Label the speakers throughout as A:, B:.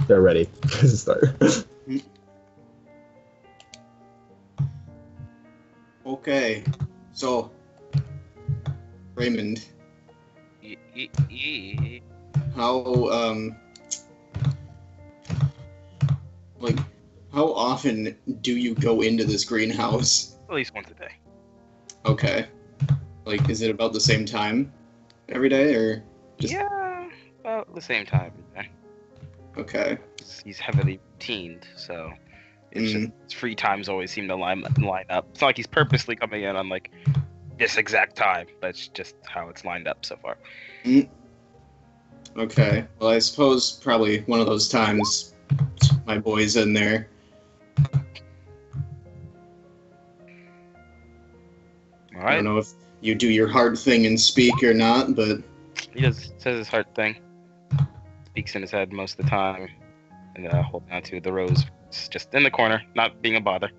A: They're ready to start.
B: Okay, so Raymond, how like how often do you go into this greenhouse?
C: At least once a day.
B: Okay, like is it about the same time every day or just
C: Yeah, about the same time. Yeah.
B: okay?
C: He's heavily routined, so it's just his free times always seem to line up. It's not like he's purposely coming in on like this exact time. That's just how it's lined up so far.
B: Okay, well I suppose probably one of those times my boy's in there.
C: All
B: I
C: right.
B: don't know if you do your hard thing and speak or not, but
C: He says his heart thing. Speaks in his head most of the time, and holding on to the rose, just in the corner, not being a bother.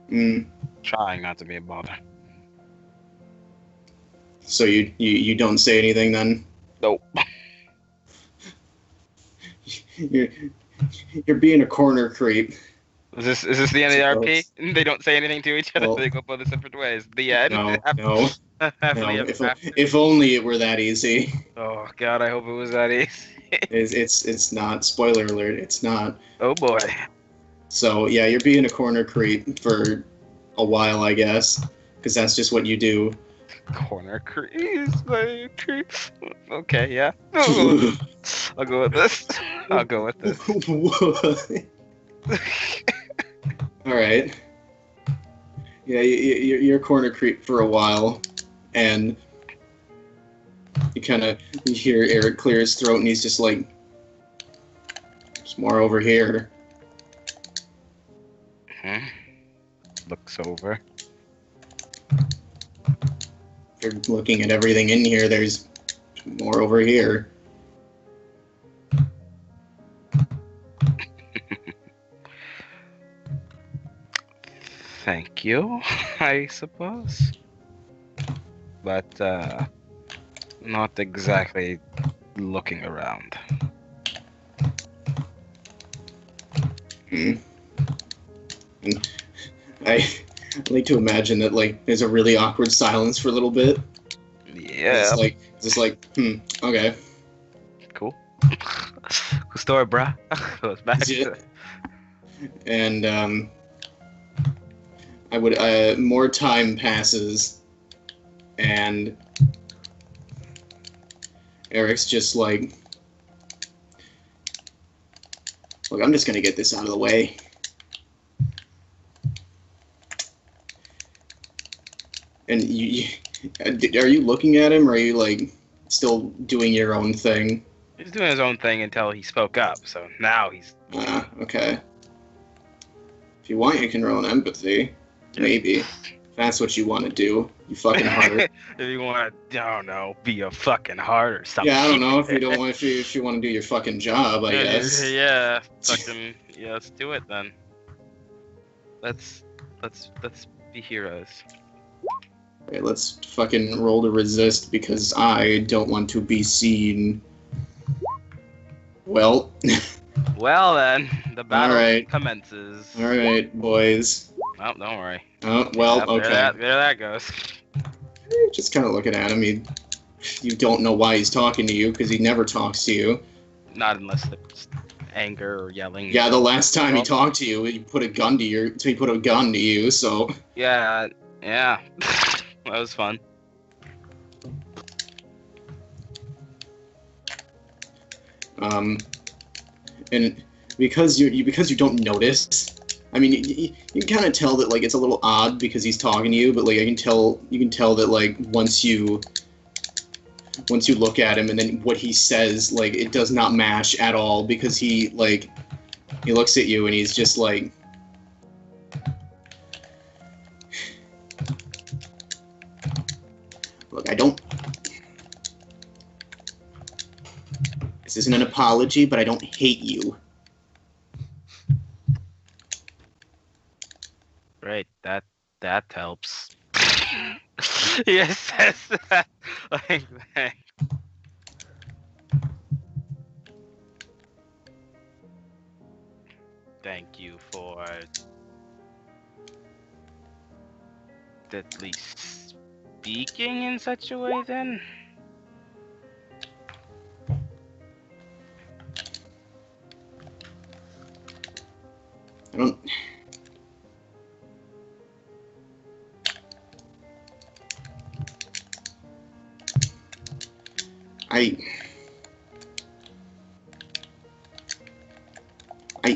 C: Trying not to be a bother.
B: So you don't say anything then?
C: Nope.
B: You're being a corner creep.
C: Is this the end of the RP? They don't say anything to each other.
B: Well,
C: they go both separate ways. The end.
B: No. If
C: After.
B: only it were that easy.
C: Oh God, I hope it was that easy.
B: It's not. Spoiler alert. It's not.
C: Oh boy.
B: So yeah, you're being a corner creep for a while, I guess, because that's just what you do.
C: Corner creeps, like creeps. Okay, yeah. I'll go with this. I'll go with this.
B: All right. Yeah, you're a corner creep for a while, and you hear Eric clear his throat, and he's just like, "There's more over here."
C: Looks over.
B: If you're looking at everything in here, there's more over here.
C: Thank you, I suppose. But, not exactly looking around.
B: I like to imagine that, like, there's a really awkward silence for a little bit.
C: Yeah.
B: It's like, okay.
C: Cool. Cool story, bruh. Goes back to...
B: And, I would, more time passes, and Eric's just like, look, I'm just gonna get this out of the way. And are you looking at him, or are you, like, still doing your own thing?
C: He's doing his own thing until he spoke up, so now he's...
B: Okay. If you want, you can roll an empathy. Maybe. If that's what you want to do, you fucking heart.
C: If you want to, I don't know, be a fucking heart or something.
B: Yeah, I don't know if you don't want, if you want to do your fucking job, I guess.
C: Yeah, fucking, yeah, let's do it then. Let's be heroes.
B: Alright, let's fucking roll to resist because I don't want to be seen. Well.
C: Well then, the battle commences.
B: Alright, boys.
C: Oh, don't worry.
B: Oh, well,
C: yeah,
B: okay.
C: There that goes.
B: Just kind of looking at him. You don't know why he's talking to you because he never talks to you.
C: Not unless there's anger or yelling.
B: Yeah, the last time he talked to you, he put a gun to you, so...
C: Yeah. That was fun.
B: And because you don't notice, I mean, you can kind of tell that, like, it's a little odd because he's talking to you, but, like, you can tell that, like, once you look at him and then what he says, like, it does not match at all because he looks at you and he's just like, look, this isn't an apology, but I don't hate you.
C: Right, that helps. Yes, that like that. thank you for at least speaking in such a way then.
B: I don't.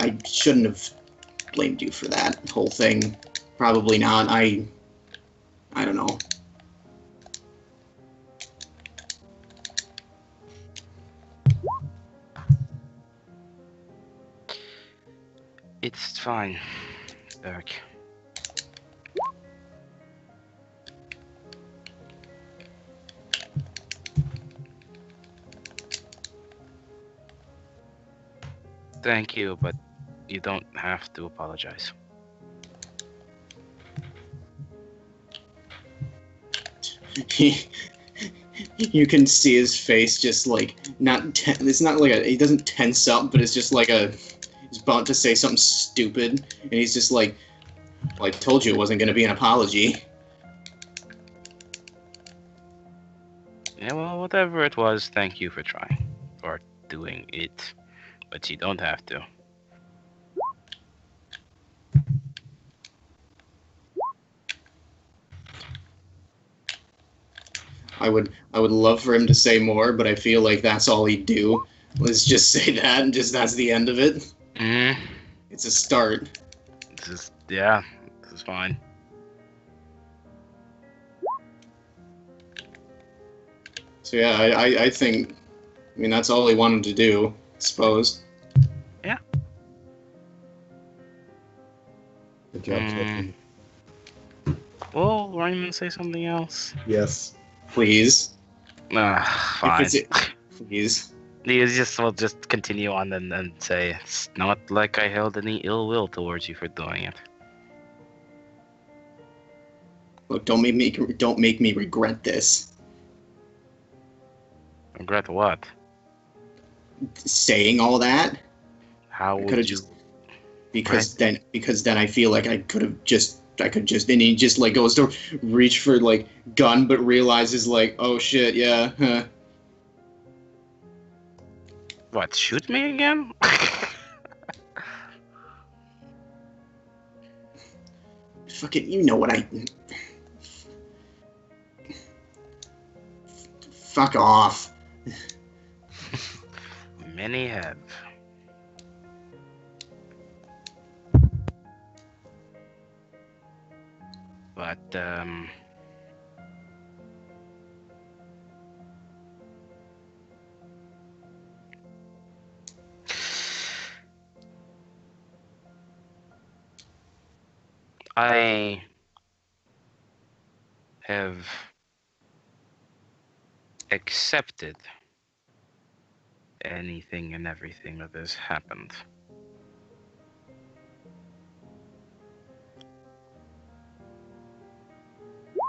B: I shouldn't have blamed you for that whole thing. Probably not. I don't know.
C: It's fine, Eric. Thank you, but you don't have to apologize.
B: You can see his face just like it's not like he doesn't tense up, but it's just like he's about to say something stupid, and he's just like, well, I told you it wasn't going to be an apology.
C: Yeah, well, whatever it was, thank you for trying. Or doing it. But you don't have to.
B: I would love for him to say more, but I feel like that's all he'd do. Let's just say that, and just that's the end of it. It's a start.
C: This is fine.
B: So yeah, I think, I mean, that's all he wanted to do, I suppose.
C: Yeah.
A: Good job, Stefan.
C: Well, Raymond, say something else.
A: Yes.
B: Please.
C: Fine.
B: Please.
C: We'll just continue on and say it's not like I held any ill will towards you for doing it.
B: Look, don't make me regret this.
C: Regret what?
B: Saying all that.
C: How
B: I
C: would you?
B: just because then I feel like I could just and he just like goes to reach for like gun but realizes like, oh shit, yeah, huh.
C: What, shoot me again?
B: Fucking, you know what I... Fuck off.
C: Many have. But, I have accepted anything and everything that has happened.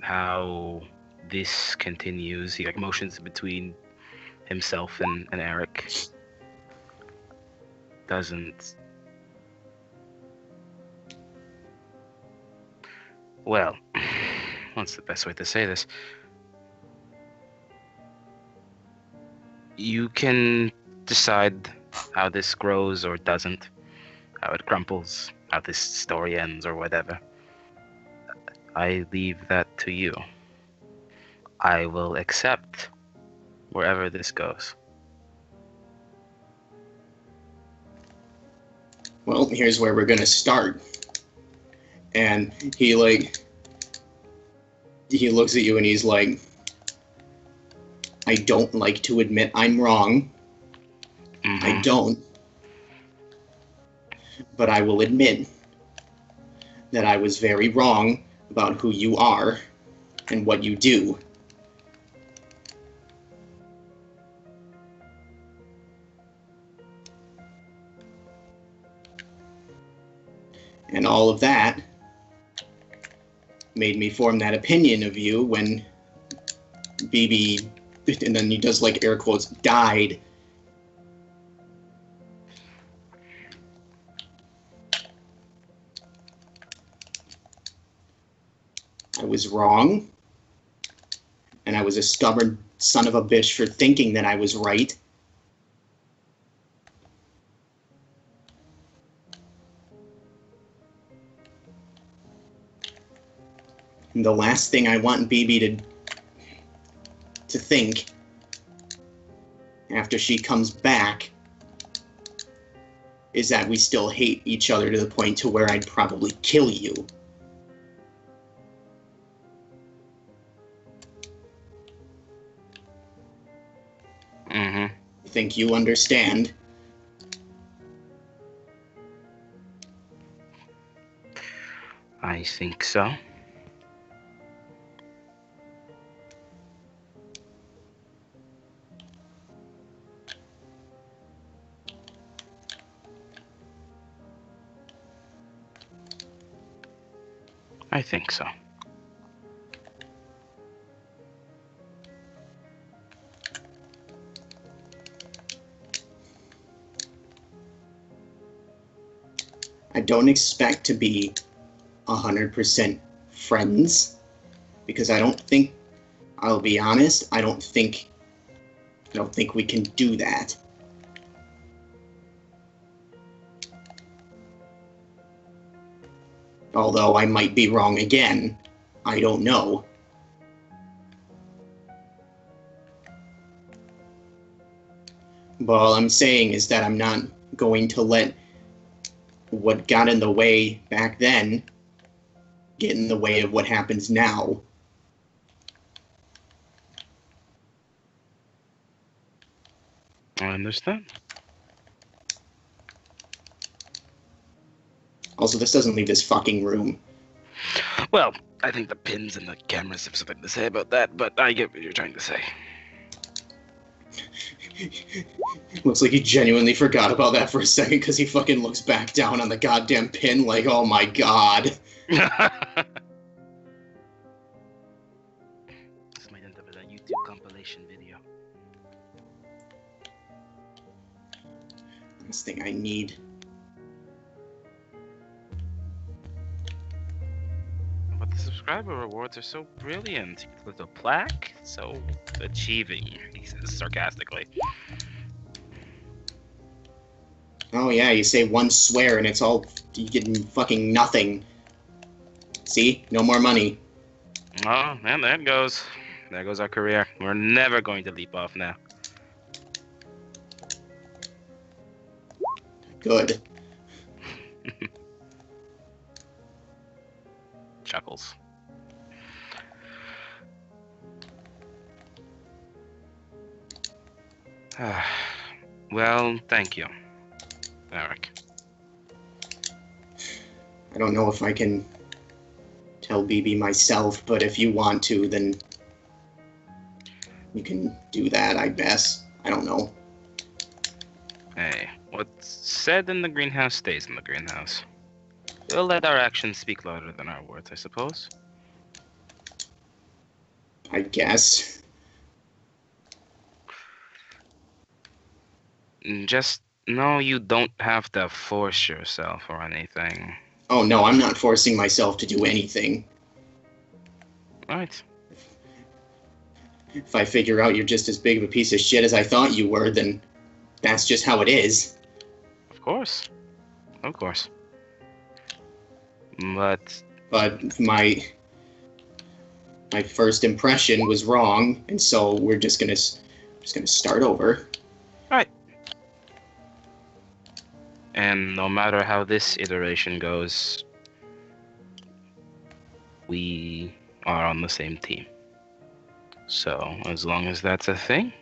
C: How this continues, he like motions between himself and Eric. Doesn't... Well, what's the best way to say this? You can decide how this grows or doesn't, how it crumples, how this story ends or whatever. I leave that to you. I will accept wherever this goes.
B: Well, here's where we're gonna start. And he looks at you and he's like, I don't like to admit I'm wrong.
C: Mm-hmm.
B: I don't. But I will admit that I was very wrong about who you are and what you do. And all of that made me form that opinion of you when BB, and then he does like air quotes, died. was wrong. And I was a stubborn son of a bitch for thinking that I was right. And the last thing I want BB to think after she comes back is that we still hate each other to the point to where I'd probably kill you.
C: Mm-hmm.
B: I think you understand.
C: I think so. I think so.
B: I don't expect to be 100% friends, because I don't think, I'll be honest, I don't think we can do that. Although I might be wrong again. I don't know. But all I'm saying is that I'm not going to let what got in the way back then get in the way of what happens now.
C: I understand.
B: Also, this doesn't leave this fucking room.
C: Well, I think the pins and the cameras have something to say about that, but I get what you're trying to say.
B: Looks like he genuinely forgot about that for a second because he fucking looks back down on the goddamn pin like, oh my god.
C: This might end up in a YouTube compilation video.
B: This thing I need.
C: But the subscriber rewards are so brilliant. With a plaque, so achieving, he says sarcastically.
B: Oh yeah, you say one swear and it's all, you get fucking nothing. See? No more money.
C: Oh, and there it goes. There goes our career. We're never going to leap off now.
B: Good.
C: Chuckles. Well, thank you, Eric.
B: I don't know if I can tell BB myself, but if you want to, then you can do that, I guess. I don't know.
C: Hey, what's said in the greenhouse stays in the greenhouse. We'll let our actions speak louder than our words, I suppose.
B: I guess.
C: Just know you don't have to force yourself or anything.
B: Oh no, I'm not forcing myself to do anything.
C: Right.
B: If I figure out you're just as big of a piece of shit as I thought you were, then that's just how it is.
C: Of course. Of course. But
B: my first impression was wrong, and so we're just gonna start over.
C: right. And no matter how this iteration goes, we are on the same team. So as long as that's a thing,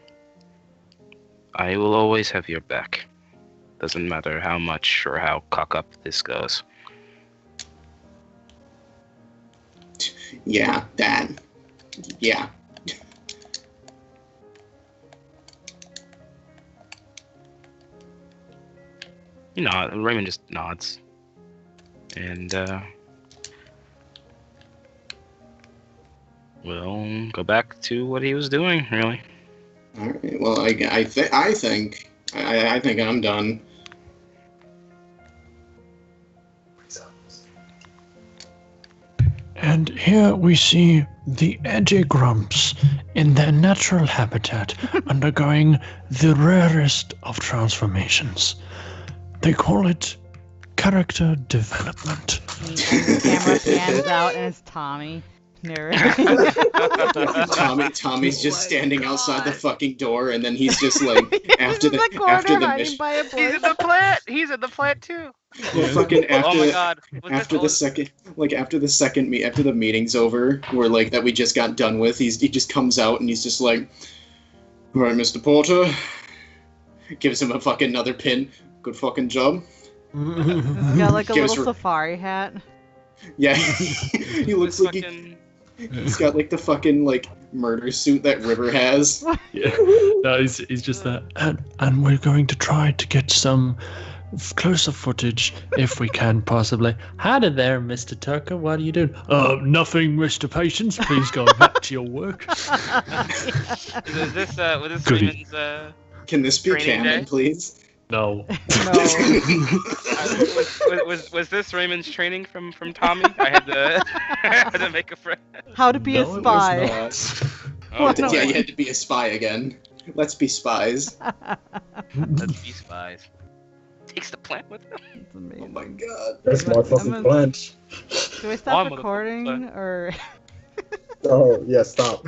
C: I will always have your back. Doesn't matter how much or how cock up this goes.
B: Yeah, that. Yeah.
C: You know, Raymond just nods. And we'll go back to what he was doing, really.
B: All right. Well, I think I'm done.
D: And here we see the edgy grumps in their natural habitat undergoing the rarest of transformations. They call it character development.
E: The camera pans out and it's Tommy narrating.
B: Tommy's just standing outside the fucking door, and then he's just like after
E: He's in
B: the
E: corner
B: after the
E: hiding
B: mission.
E: by a
C: He's
E: bush.
C: in the plant. He's in the plant too.
B: Well, fucking after
C: Oh my god. Was
B: after the
C: this
B: second after the meeting's over, where like that we just got done with, he just comes out and he's just like, all right, Mr. Porter, gives him a fucking another pin. Good fucking job.
E: He's got like a
B: Gives
E: little
B: her-
E: safari hat.
B: Yeah, he looks
C: this
B: like
C: fucking...
B: he's got like the fucking like murder suit that River has.
D: Yeah. No, he's just that. And we're going to try to get some closer footage if we can possibly. Howdy there, Mr. Tucker. What are you doing? Nothing, Mr. Patience. Please go back to your work.
C: Was this
D: Goody.
C: Raymond's
B: Can this be
C: Training
B: canon,
C: day?
B: please?
D: No.
E: No.
C: was this Raymond's training from Tommy? I had to I had to make a friend.
E: How to be
D: No,
E: a
D: it was
E: spy.
D: not.
C: Oh,
E: What?
B: Yeah, you had to be a spy again. Let's be spies.
C: let's be spies. Takes the plant with him.
E: It's
B: Oh
E: amazing.
B: my god.
A: That's my fucking
E: I'm a-
A: plan.
E: Do I stop
C: I'm a-
E: recording or?
A: Oh, yeah, stop.